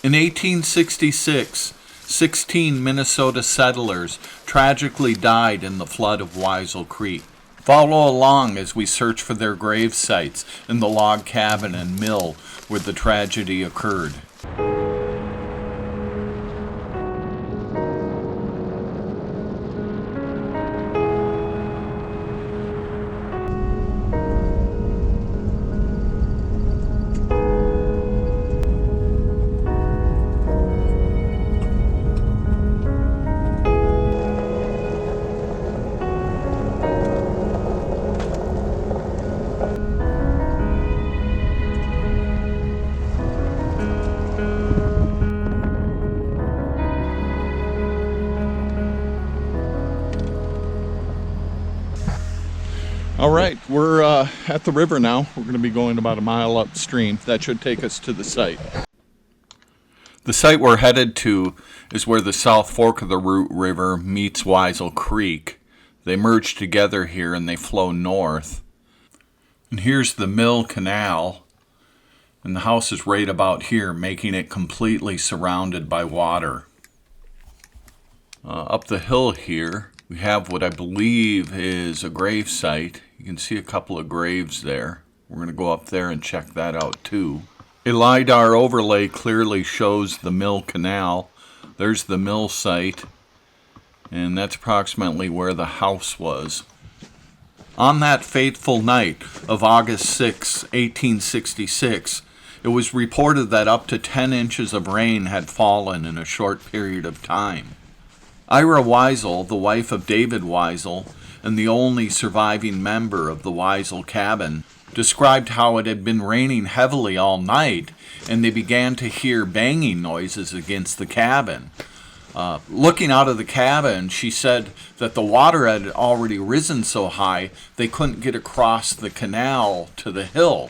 In 1866, 16 Minnesota settlers tragically died in the flood of Weisel Creek. Follow along as we search for their grave sites in the log cabin and mill where the tragedy occurred. All right, we're at the river now. We're going to be going about a mile upstream. That should take us to the site. The site we're headed to is where the South Fork of the Root River meets Weisel Creek. They merge together here and they flow north. And here's the Mill Canal. And the house is right about here, making it completely surrounded by water. Up the hill here, we have what I believe is a grave site. You can see a couple of graves there. We're going to go up there and check that out too. A LiDAR overlay clearly shows the Mill Canal. There's the mill site, and that's approximately where the house was. On that fateful night of August 6, 1866, it was reported that up to 10 inches of rain had fallen in a short period of time. Ira Weisel, the wife of David Weisel, and the only surviving member of the Weisel cabin, described how it had been raining heavily all night, and they began to hear banging noises against the cabin. Looking out of the cabin, she said that the water had already risen so high they couldn't get across the canal to the hill.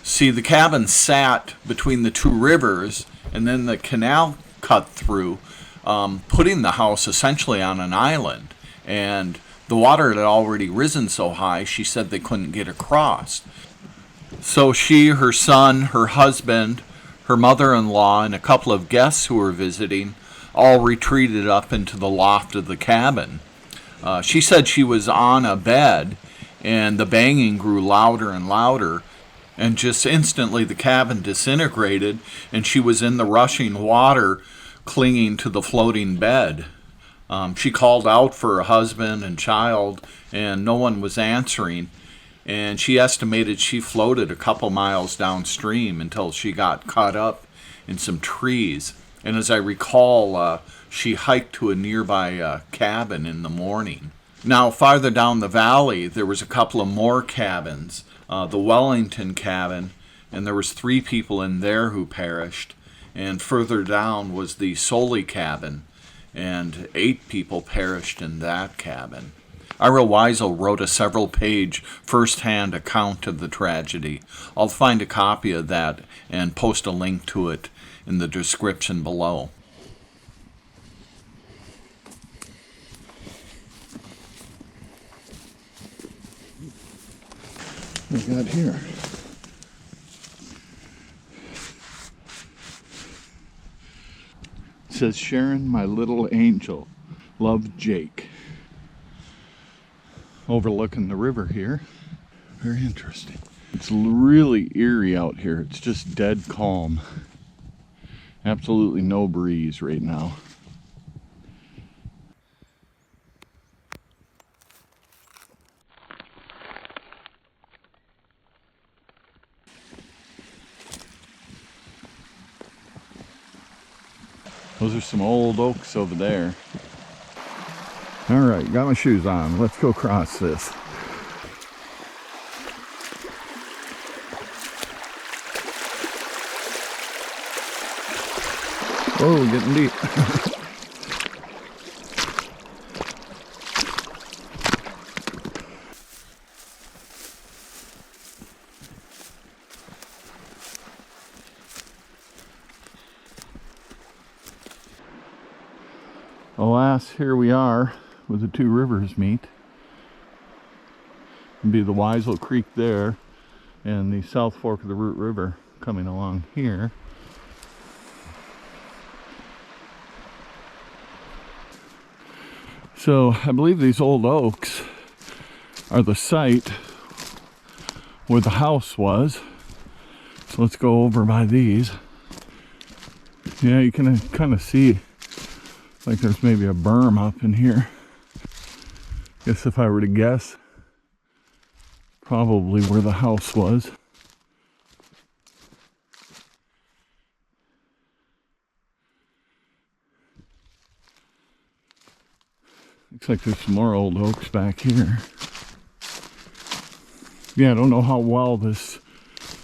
See, the cabin sat between the two rivers, and then the canal cut through, putting the house essentially on an island. And the water had already risen so high, she said they couldn't get across. So she, her son, her husband, her mother-in-law, and a couple of guests who were visiting all retreated up into the loft of the cabin. She said she was on a bed, and the banging grew louder and louder, and just instantly the cabin disintegrated, and she was in the rushing water clinging to the floating bed. She called out for her husband and child, and no one was answering. And she estimated she floated a couple miles downstream until she got caught up in some trees. And as I recall, she hiked to a nearby cabin in the morning. Now, farther down the valley, there was a couple of more cabins. The Wellington cabin, and there was 3 people in there who perished. And further down was the Soley cabin, and 8 people perished in that cabin. Ira Weisel wrote a several-page first-hand account of the tragedy. I'll find a copy of that and post a link to it in the description below. What we got here? It says, Sharon, my little angel, love Jake. Overlooking the river here. Very interesting. It's really eerie out here. It's just dead calm. Absolutely no breeze right now. Those are some old oaks over there. All right, got my shoes on. Let's go cross this. Oh, getting deep. Alas, here we are where the 2 rivers meet. It'd be the Weisel Creek there and the South Fork of the Root River coming along here. So I believe these old oaks are the site where the house was. So let's go over by these. Yeah, you can kind of see like there's maybe a berm up in here. Guess if I were to guess, probably where the house was. Looks like there's some more old oaks back here. Yeah, I don't know how well this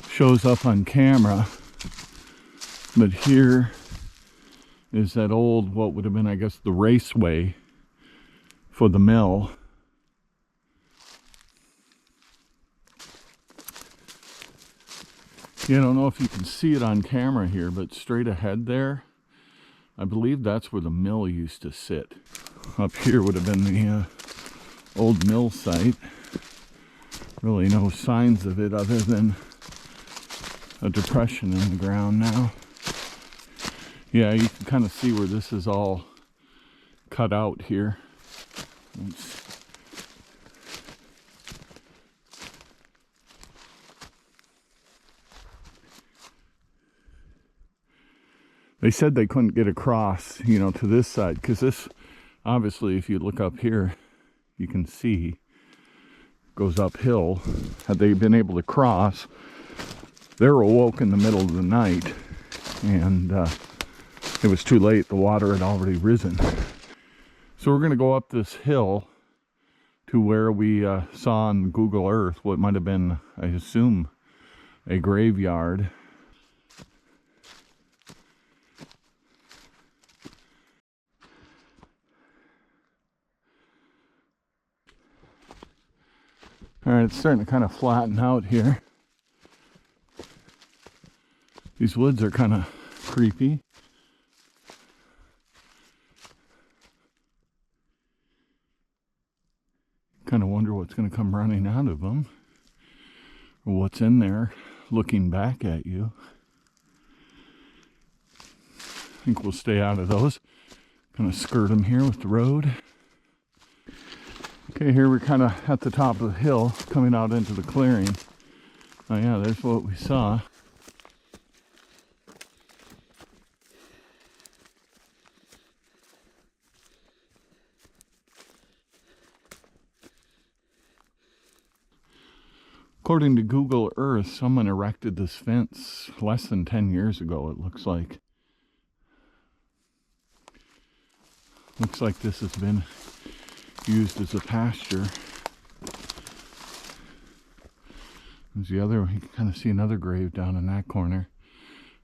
shows up on camera, but here is that old, what would have been, I guess, the raceway for the mill. Yeah, I don't know if you can see it on camera here, but straight ahead there, I believe that's where the mill used to sit. Up here would have been the old mill site. Really no signs of it other than a depression in the ground now. Yeah, you can kind of see where this is all cut out here. They said they couldn't get across, you know, to this side, because this, obviously, if you look up here, you can see goes uphill. Had they been able to cross, they were awoke in the middle of the night, and it was too late. The water had already risen. So we're going to go up this hill to where we saw on Google Earth what might have been, I assume, a graveyard. All right, it's starting to kind of flatten out here. These woods are kind of creepy. Kind of wonder what's going to come running out of them, or what's in there looking back at you. I think we'll stay out of those. Kind of skirt them here with the road. Okay, here we're kind of at the top of the hill, coming out into the clearing. Oh yeah, there's what we saw. According to Google Earth, someone erected this fence less than 10 years ago, it looks like. Looks like this has been used as a pasture. There's the other, you can kind of see another grave down in that corner.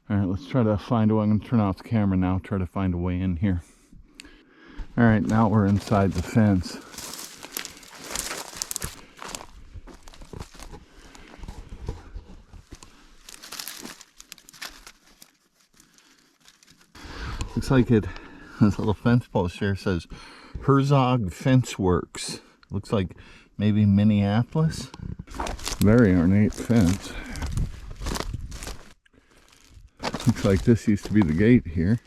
All right, let's try to find a way. I'm going to turn off the camera now, try to find a way in here. All right, now we're inside the fence. Looks like it, this little fence post here says Herzog Fence Works. Looks like maybe Minneapolis. Very ornate fence. Looks like this used to be the gate here.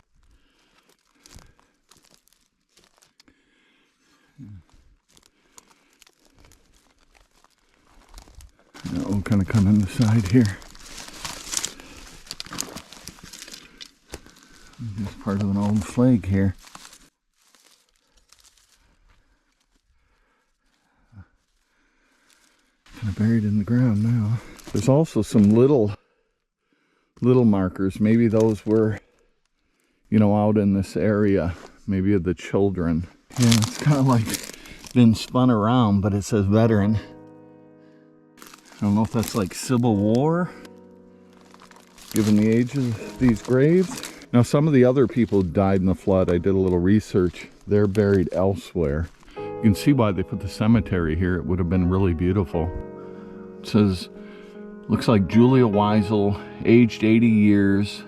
Now we'll kind of come in the side here. Just part of an old flag here. Kind of buried in the ground now. There's also some little markers. Maybe those were, you know, out in this area. Maybe of the children. Yeah, it's kind of like been spun around, but it says veteran. I don't know if that's like Civil War, given the age of these graves. Now, some of the other people died in the flood. I did a little research. They're buried elsewhere. You can see why they put the cemetery here. It would have been really beautiful. It says, looks like Julia Weisel, aged 80 years,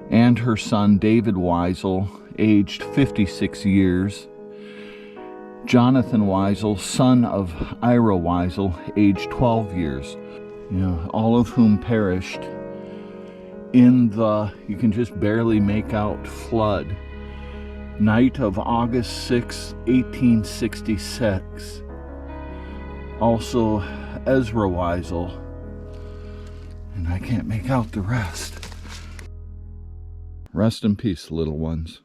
and her son David Weisel, aged 56 years. Jonathan Weisel, son of Ira Weisel, aged 12 years. Yeah, all of whom perished in the, you can just barely make out, flood Night of August 6, 1866. Also Ezra Weisel. And I can't make out the rest. Rest in peace, little ones.